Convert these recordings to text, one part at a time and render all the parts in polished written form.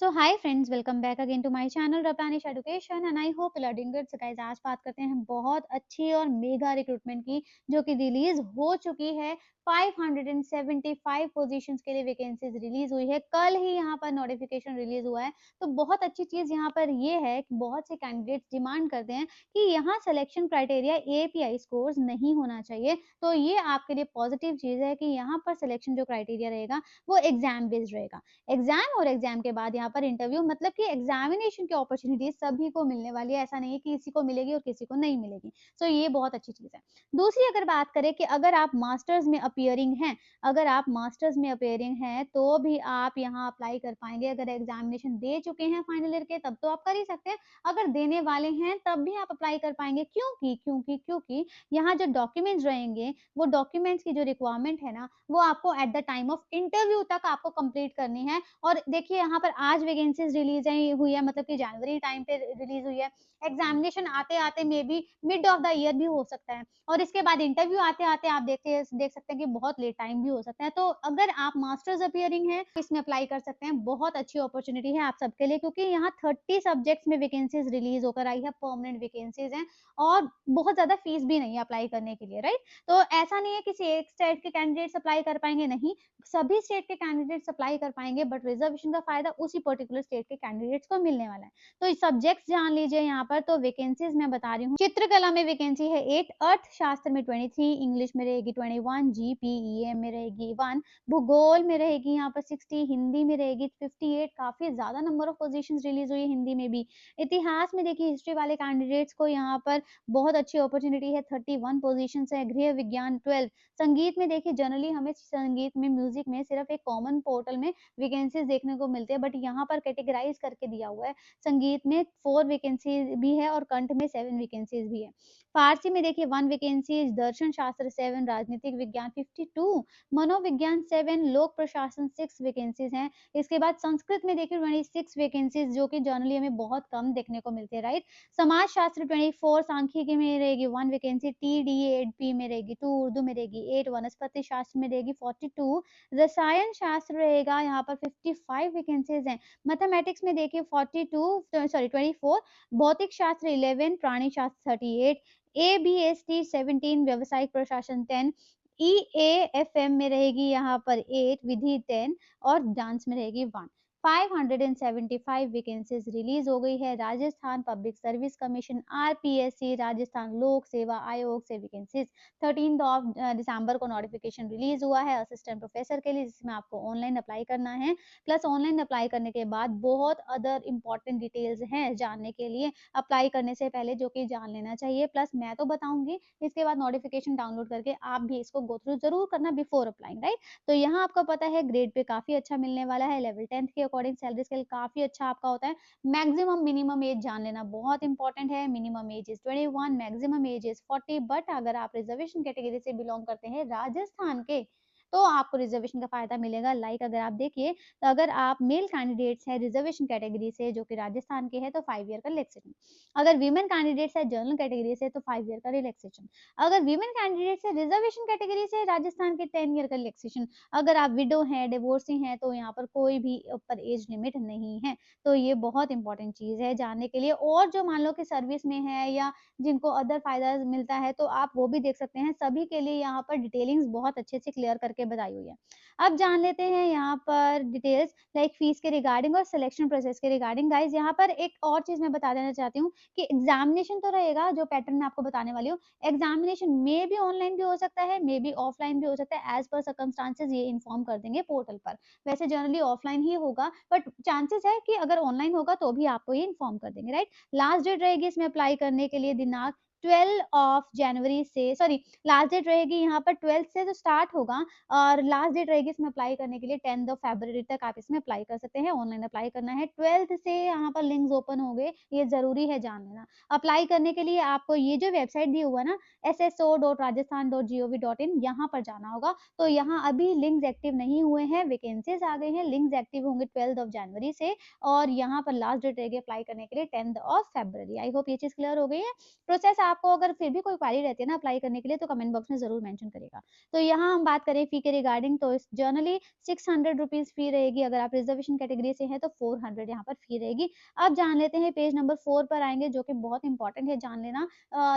So hi friends, welcome back again to my channel Rabbanish education and I hope you are doing good. So guys, आज बात करते हैं बहुत अच्छी और मेगा रिक्रूटमेंट की, जो कि रिलीज हो चुकी है। 575 पोजीशंस के लिए वैकेंसीज रिलीज हुई है। कल ही यहाँ पर नोटिफिकेशन रिलीज हुआ है। तो बहुत अच्छी चीज यहाँ पर ये है कि बहुत से कैंडिडेट्स डिमांड करते हैं कि यहाँ सिलेक्शन क्राइटेरिया एपीआई स्कोर्स नहीं होना चाहिए। तो ये आपके लिए पॉजिटिव चीज है कि यहाँ पर सिलेक्शन जो क्राइटेरिया रहेगा वो एग्जाम बेस्ड रहेगा। एग्जाम और एग्जाम के बाद यहाँ पर इंटरव्यू, मतलब कि एग्जामिनेशन की अपॉर्चुनिटी सभी को मिलने वाली है। ऐसा नहीं है कि किसी को मिलेगी और किसी को नहीं मिलेगी। सो ये बहुत अच्छी चीज है। दूसरी अगर बात करें कि अगर आप मास्टर्स में अपियरिंग हैं, अगर आप मास्टर्स में अपियरिंग हैं तो भी आप यहाँ अप्लाई कर पाएंगे। अगर एग्जामिनेशन दे चुके हैं फाइनल ईयर के तब तो आप कर ही सकते हैं। अगर देने वाले हैं तब भी आप अप्लाई कर पाएंगे। क्योंकि यहाँ जो डॉक्यूमेंट्स रहेंगे, वो डॉक्यूमेंट्स की जो रिक्वायरमेंट है ना, वो आपको at the time of interview तक आपको कंप्लीट करनी है। और देखिए यहाँ पर आज वैकेंसीज रिलीज हुई है, मतलब कि जनवरी टाइम पे रिलीज हुई है। एग्जामिनेशन आते आते may be mid of the year भी हो सकता है, और इसके बाद इंटरव्यू आते आते आप देख सकते हैं कि बहुत लेट टाइम भी हो सकता है। तो अगर आप मास्टर्स अपियरिंग है इसमें अप्लाई कर सकते हैं। बहुत अच्छी अपॉर्चुनिटी है आप सबके लिए, क्योंकि यहाँ 30 सब्जेक्ट्स में वैकेंसीज रिलीज होकर आई है, परमानेंट वैकेंसीज हैं। और बहुत ज्यादा फीस भी नहीं है अप्लाई करने के लिए, राइट। तो ऐसा नहीं है किसी एक स्टेट के कैंडिडेट्स अप्लाई कर पाएंगे, नहीं, सभी स्टेट के कैंडिडेट्स अप्लाई कर पाएंगे, बट रिजर्वेशन का फायदा उसी पर्टिकुलर स्टेट के कैंडिडेट्स को मिलने वाला है। तो सब्जेक्ट्स जान लीजिए यहाँ पर। तो वैकेंसीज मैं बता रही हूँ। चित्रकला में वैकेंसी है 8, अर्थशास्त्र में 23, इंग्लिश में रहेगी 21, जीपीईएम में रहेगी 1, भूगोल में रहेगी यहाँ पर 60, हिंदी में रहेगी 58। काफी ज्यादा नंबर ऑफ पोजीशंस रिलीज हुई है हिंदी में भी। इतिहास में देखिए हिस्ट्री वाले कैंडिडेट्स को यहाँ पर बहुत अच्छी अपॉर्चुनिटी है, 31 पोजीशन है। गृह विज्ञान 12। संगीत में देखिए जनरली हमें संगीत में, म्यूजिक में सिर्फ एक कॉमन पोर्टल में वैकेंसीज देखने को मिलते हैं, बट यहाँ पर कैटेगराइज करके दिया हुआ है। संगीत में 4 वैकेंसीज भी है और कंठ में 7 वैकेंसीज भी है। फारसी में देखिए 1 वैकेंसी, दर्शन शास्त्र 7, राजनीतिक विज्ञान 52, मनोविज्ञान 7, लोक प्रशासन 6 वैकेंसीज हैं। इसके बाद संस्कृत में देखिए 26 वैकेंसीज, जो कि जनरली हमें बहुत कम देखने को मिलते हैं, राइट। समाज शास्त्र 24, सांख्यिकी में रहेगी 1 वैकेंसी, टीडीएडपी में रहेगी 2, उर्दू में रहेगी 8, वनस्पति शास्त्र में रहेगी 42, रसायन शास्त्र रहेगा यहाँ पर 55 वैकेंसीज हैं। मैथमेटिक्स में देखिए 24, भौतिक शास्त्र 11, प्राणी शास्त्र 38, एबीएसटी 17, व्यवसायिक प्रशासन 10, ईएएफएम में रहेगी यहाँ पर 8, विधि 10 और डांस में रहेगी 1। 575 वैकेंसीज रिलीज हो गई है। Rajasthan public service commission, RPSC, Rajasthan लोक सेवा आयोग से वैकेंसीज 13 दिसंबर को नोटिफिकेशन रिलीज हुआ है असिस्टेंट प्रोफेसर के लिए, जिसमें आपको ऑनलाइन अप्लाई करना है। प्लस ऑनलाइन अप्लाई करने के बाद बहुत अदर इंपॉर्टेंट डिटेल्स हैं जानने के लिए अप्लाई करने से पहले, जो कि जान लेना चाहिए। प्लस मैं तो बताऊंगी, इसके बाद नोटिफिकेशन डाउनलोड करके आप भी इसको गो थ्रू जरूर करना बिफोर अप्लाइंग, राइट। तो यहाँ आपको पता है ग्रेड पे काफी अच्छा मिलने वाला है। लेवल 10th के अकॉर्डिंग सैलरी स्केल काफी अच्छा आपका होता है। मैक्सिमम मिनिमम एज जान लेना बहुत इंपॉर्टेंट है। Minimum age is 21, maximum age is 40। But अगर आप रिजर्वेशन कैटेगरी से बिलोंग करते हैं राजस्थान के, तो आपको रिजर्वेशन का फायदा मिलेगा। लाइक अगर आप देखिए, तो अगर आप मेल कैंडिडेट्स हैं रिजर्वेशन कैटेगरी से जो कि राजस्थान के हैं, तो 5 ईयर का रिलैक्सेशन। अगर वीमेन कैंडिडेट्स है जनरल कैटेगरी से, तो 5 ईयर का रिलैक्सेशन। अगर वीमेन कैंडिडेट्स है रिजर्वेशन कैटेगरी से राजस्थान के, 10 ईयर का रिलैक्सेशन। अगर आप विडो हैं, डिवोर्सी हैं, तो यहाँ पर कोई भी ऊपर एज लिमिट नहीं है। तो ये बहुत इंपॉर्टेंट चीज है जानने के लिए। और जो मान लो कि सर्विस में है या जिनको अदर फायदा मिलता है, तो आप वो भी देख सकते हैं। सभी के लिए यहाँ पर डिटेलिंग्स बहुत अच्छे से क्लियर करके बताई हुई है। अब जान लेते हैं यहाँ पर डिटेल्स, लाइक फीस के रिगार्डिंग और सिलेक्शन प्रोसेस के रिगार्डिंग। गाइज यहाँ पर एक और चीज मैं बता देना चाहती हूँ कि एग्जामिनेशन तो रहेगा, जो पैटर्न मैं आपको बताने वाली हूँ। एग्जामिनेशन मे भी ऑनलाइन भी हो सकता है, मे बी ऑफलाइन भी हो सकता है। एज पर सर्कमस्टांसेस ये इन्फॉर्म कर देंगे पोर्टल पर। वैसे जनरली ऑफलाइन ही होगा, बट चांसेस है कि अगर ऑनलाइन होगा तो भी आपको ये इन्फॉर्म कर देंगे, राइट। लास्ट डेट रहेगी इसमें अप्लाई करने के लिए दिनांक 12 ऑफ जनवरी से, सॉरी, लास्ट डेट रहेगी यहाँ पर 12 से तो स्टार्ट होगा, और लास्ट डेट रहेगी इसमें अप्लाई करने के लिए 10 ऑफ फरवरी तक आप इसमें अप्लाई कर सकते हैं। ऑनलाइन अप्लाई करना है। 12 से यहाँ पर लिंक्स ओपन हो गए, ये जरूरी है जान लेना। अप्लाई करने के लिए आपको ये जो वेबसाइट दी हुआ ना, sso.rajasthan.gov.in, यहाँ पर जाना होगा। तो यहाँ अभी लिंक्स एक्टिव नहीं हुए हैं, वैकेंसीज आ गई हैं। लिंक्स एक्टिव होंगे 12 ऑफ जनवरी से, और यहाँ पर लास्ट डेट रहेगी अप्लाई करने के लिए 10 ऑफ फरवरी। आई होप ये चीज क्लियर हो गई है। प्रोसेस आपको अगर फिर भी कोई क्वेरी रहती है ना अप्लाई करने के लिए, तो कमेंट बॉक्स में ज़रूर मेंशन करिएगा। तो यहाँ हम बात करें फ़ी के रिगार्डिंग, तो इस जर्नली 600 रुपीज़ फ़ी रहेगी, अगर आप रिज़र्वेशन कैटेगरी से हैं तो 400 यहाँ पर फ़ी रहेगी। अब जान लेते हैं पेज नंबर 4 पर आएँगे, जो कि बहुत इंपॉर्टेंट है जान लेना,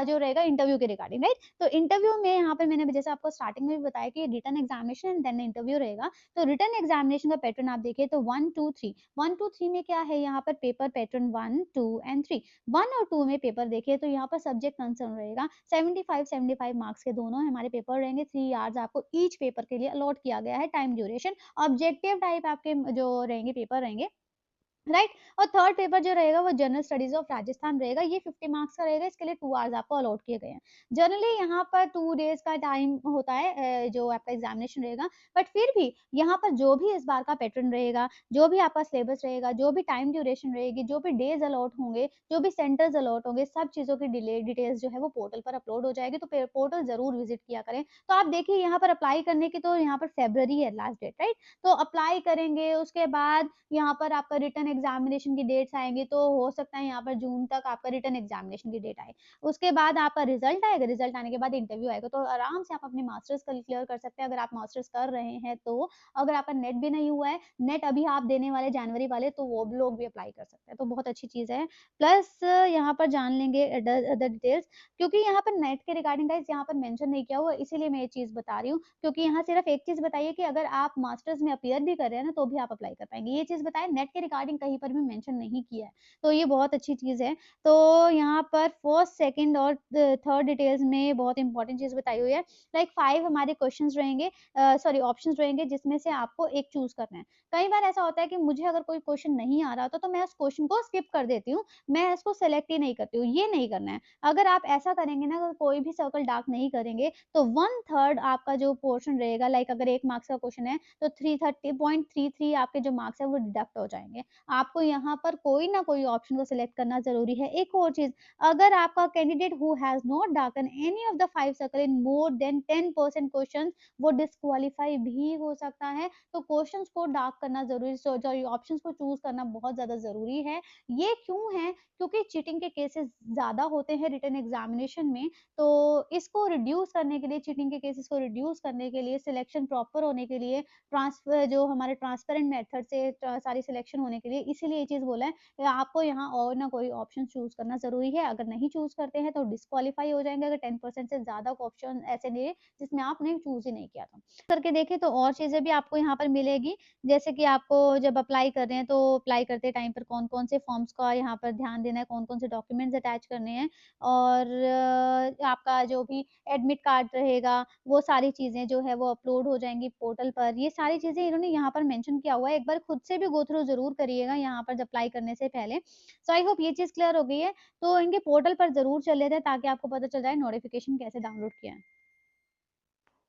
जो रहेगा इंटरव्यू के रिगार्डिंग, राइट? तो इंटरव्यू में यहाँ पर मैंने जैसे आपको स्टार्टिंग में भी बताया कि written examination and then interview रहेगा। तो रिटन एग्ज़ामिनेशन का पैटर्न आप देखिए तो 1, 2, 3 1, 2, 3 में क्या है यहाँ पर पेपर पैटर्न 1, 2 एंड 3। 1 और 2 में पेपर देखिए तो यहाँ पर सब्जेक्ट कंसर्न रहेगा, 75 मार्क्स के दोनों हमारे पेपर रहेंगे, 3 आवर्स आपको ईच पेपर के लिए अलॉट किया गया है टाइम ड्यूरेशन। ऑब्जेक्टिव टाइप आपके जो रहेंगे पेपर रहेंगे, राइट। और थर्ड पेपर जो रहेगा वो जनरल स्टडीज ऑफ राजस्थान रहेगा, ये 50 मार्क्स का रहेगा, इसके लिए 2 आवर्स आपको अलॉट किए गए हैं। जनरली यहाँ पर 2 डेज का टाइम होता है, जो आपका एग्जामिनेशन रहेगा, बट फिर भी यहाँ पर जो भी इस बार का पैटर्न रहेगा, जो भी आपका सिलेबस रहेगा, जो भी टाइम ड्यूरेशन रहेगी, जो भी डेज अलॉट होंगे, जो भी सेंटर्स अलॉट होंगे, सब चीज़ों की डिटेल्स जो है वो पोर्टल पर अपलोड हो जाएगी, तो पोर्टल ज़रूर विजिट किया करें। तो आप देखिए यहाँ पर अप्लाई करने की तो यहाँ पर फेब्रवरी है लास्ट डेट, राइट। तो अप्लाई करेंगे, उसके बाद यहाँ पर आपका रिटन एग्जामिनेशन की डेट्स आएँगी, तो हो सकता है यहाँ पर जून तक आपका रिटन एग्जामिनेशन की डेट आए। उसके बाद आपका रिज़ल्ट आएगा, रिज़ल्ट आने के बाद इंटरव्यू आएगा, तो आराम से आप अपनी मास्टर्स क्लियर कर सकते हैं अगर आप मास्टर्स कर रहे हैं तो। अगर आपका नेट भी नहीं हुआ है, नेट अभी आप देने वाले जनवरी वाले, तो वो भी लोग भी अप्लाई कर सकते हैं, तो बहुत अच्छी चीज़ है। प्लस यहाँ पर जान लेंगे अदर अदर डिटेल्स, क्योंकि यहाँ पर नेट के रिगार्डिंग गाइस यहाँ पर मेंशन नहीं किया हुआ, इसीलिए मैं ये चीज़ बता रही हूँ, क्योंकि यहाँ सिर्फ एक चीज़ बताई है कि अगर आप मास्टर्स में अपीयर भी कर रहे हैं ना, तो भी आप अप्लाई कर पाएँगे। ये चीज़ बताया, नेट के रिगार्डिंग कहीं पर भी मेंशन नहीं किया है, तो ये बहुत अच्छी चीज़ है। तो यहाँ पर फर्स्ट, सेकंड और थर्ड डिटेल्स में बहुत इंपॉर्टेंट चीज़ बताई हुई है। लाइक 5 हमारे क्वेश्चन्स रहेंगे, सॉरी ऑप्शंस रहेंगे, जिसमें से आपको एक चूज़ करना है। कई बार ऐसा होता है कि मुझे अगर कोई क्वेश्चन नहीं आ रहा होता, तो मैं उस क्वेश्चन को स्किप कर देती हूँ, मैं इसको सेलेक्ट ही नहीं करती हूँ, ये नहीं करना है। अगर आप ऐसा करेंगे ना, अगर कोई भी सर्कल डार्क नहीं करेंगे, तो 1/3 आपका जो पोर्शन रहेगा, लाइक अगर 1 मार्क्स का क्वेश्चन है, तो 330.33 आपके जो मार्क्स है वो डिडक्ट हो जाएँगे। आपको यहाँ पर कोई ना कोई ऑप्शन को सिलेक्ट करना ज़रूरी है। एक और चीज़, अगर आपका candidate who has not darken any of the 5 circle in more than 10% questions, वो डिस्क्वालीफाई भी हो सकता है। तो क्वेश्चन्स को डार्क करना ज़रूरी, सॉरी ऑप्शंस को चूज़ करना बहुत ज़्यादा ज़रूरी है। ये क्यों है? क्योंकि चीटिंग के केसेस ज़्यादा होते हैं रिटन एग्ज़ामिनेशन में, तो इसको रिड्यूस करने के लिए, चीटिंग के केसेस को रिड्यूस करने के लिए, सिलेक्शन प्रॉपर होने के लिए, ट्रांसफर जो हमारे ट्रांसपेरेंट मेथड से सारी सिलेक्शन होने के लिए, इसीलिए ये चीज़ बोला है कि आपको यहाँ और ना कोई ऑप्शन चूज़ करना ज़रूरी है। अगर नहीं चूज़ करते हैं तो डिस्क्वालीफाई हो जाएँगे, अगर 10% से ज़्यादा ऑप्शन ऐसे लिए जिसमें आपने चूज़ ही नहीं किया था। करके देखें तो और चीज़ें भी आपको यहाँ पर मिलेगी, जैसे कि आपको जब अप्लाई कर रहे हैं तो अप्लाई करते टाइम पर कौन-कौन से फॉर्म्स का यहाँ पर ध्यान देना है, कौन-कौन से डॉक्यूमेंट्स अटैच करने हैं, और आपका जो भी एडमिट कार्ड रहेगा, वो सारी चीज़ें जो है वो अपलोड हो जाएँगी पोर्टल पर। ये सारी चीज़ें इन्होंने यहाँ पर मेंशन किया हुआ है, एक बार खुद से भी गो थ्रू ज़रूर करिएगा यहाँ पर जब अप्लाई करने से पहले। सो आई होप ये चीज़ क्लियर हो गई है। तो इनके पोर्टल पर ज़रूर चले जाएँ ताकि आपको पता चल जाए नोटिफ़िकेशन कैसे डाउनलोड किया है।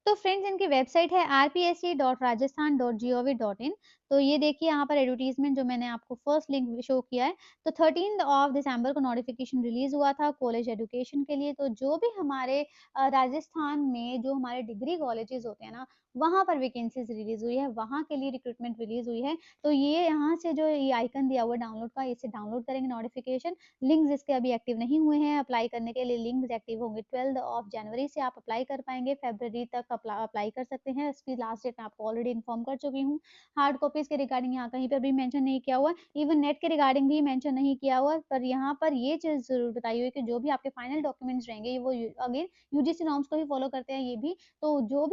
तो फ्रेंड्स इनकी वेबसाइट है rpsc.rajasthan.gov.in। तो ये देखिए यहाँ पर एडवर्टाइज़मेंट जो मैंने आपको फर्स्ट लिंक शो किया है, तो 13th ऑफ दिसंबर को नोटिफ़िकेशन रिलीज़ हुआ था कॉलेज एजुकेशन के लिए। तो जो भी हमारे राजस्थान में जो हमारे डिग्री कॉलेजेस होते हैं ना, वहाँ पर वैकेंसीज़ रिलीज़ हुई है, वहाँ के लिए रिक्रूटमेंट रिलीज़ हुई है। तो ये यहाँ से जो ये आइकन दिया हुआ है डाउनलोड का, इसे डाउनलोड करेंगे नोटिफ़िकेशन। लिंक्स इसके अभी एक्टिव नहीं हुए हैं, अप्लाई करने के लिए लिंक्स एक्टिव होंगे 12 ऑफ जनवरी से, आप अप्लाई कर पाएँगे, फरवरी तक अप्लाई कर सकते हैं। इसकी लास्ट डेट मैं आपको ऑलरेडी इन्फॉर्म कर चुकी हूँ। हार्ड कॉपीज़ के रिगार्डिंग यहाँ कहीं पर भी मेंशन नहीं किया हुआ है, इवन नेट के रिगार्डिंग भी मेंशन नहीं किया हुआ है, पर यहाँ पर ये चीज़ ज़रूर बताई हुई है कि जो भी आपके फाइनल डॉक्यूमेंट्स रहेंगे वो अगेन यूजीसी नॉर्म्स को ही फॉलो करते हैं ये भी। तो जो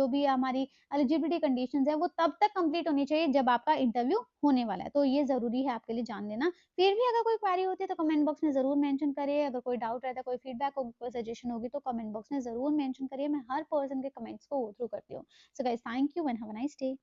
भी हमारी एलिजिबिलिटी कंडीशंस है वो तब तक कंप्लीट होनी चाहिए जब आपका इंटरव्यू होने वाला है। तो ये ज़रूरी है आपके लिए जान लेना। फिर भी अगर कोई क्वेरी होती है तो कमेंट बॉक्स में ज़रूर मेंशन करिए। अगर कोई डाउट रहता है, कोई फीडबैक होगी, कोई सजेशन होगी तो कमेंट बॉक्स में ज़रूर मेंशन करिए। मैं हर पर्सन के कमेंट्स को गो थ्रू करती हूँ। So guys thank you and have a nice day.